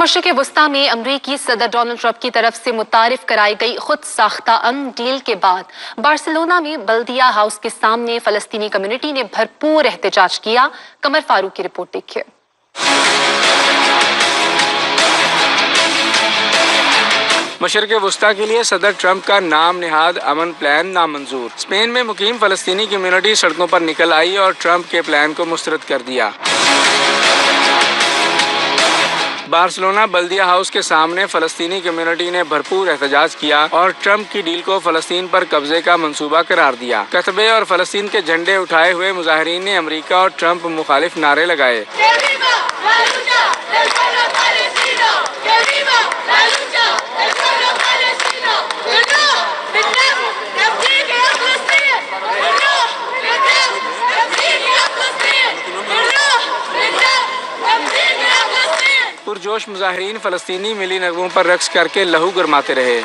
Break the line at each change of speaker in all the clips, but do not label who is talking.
مشرق وسطی میں امریکی صدر ڈونلڈ ٹرمپ کی طرف سے متعارف کرائی گئی خود ساختہ امن ڈیل کے بعد بارسلونا میں بلدیہ ہاؤس کے سامنے فلسطینی کمیونٹی نے بھرپور احتجاج کیا۔ قمر فاروق کی رپورٹ دیکھیے۔
مشرق وسطی کے لیے صدر ٹرمپ کا نام نہاد امن پلان نامنظور۔ اسپین میں مقیم فلسطینی کمیونٹی سڑکوں پر نکل آئی اور ٹرمپ کے پلان کو مسترد کر دیا۔ بارسلونا بلدیہ ہاؤس کے سامنے فلسطینی کمیونٹی نے بھرپور احتجاج کیا اور ٹرمپ کی ڈیل کو فلسطین پر قبضے کا منصوبہ قرار دیا۔ کتبے اور فلسطین کے جھنڈے اٹھائے ہوئے مظاہرین نے امریکہ اور ٹرمپ مخالف نعرے لگائے۔ پرجوش مظاہرین فلسطینی ملی نغموں پر رقص کر کے لہو گرماتے رہے۔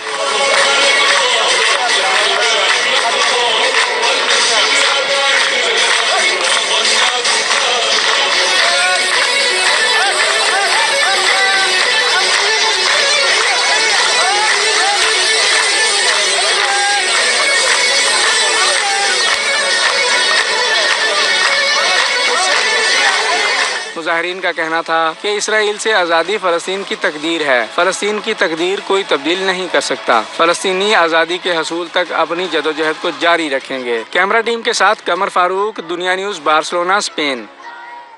مظاہرین کا کہنا تھا کہ اسرائیل سے آزادی فلسطین کی تقدیر ہے، فلسطین کی تقدیر کوئی تبدیل نہیں کر سکتا، فلسطینی آزادی کے حصول تک اپنی جدوجہد کو جاری رکھیں گے۔ کیمرہ ٹیم کے ساتھ قمر فاروق، دنیا نیوز، بارسلونا، اسپین۔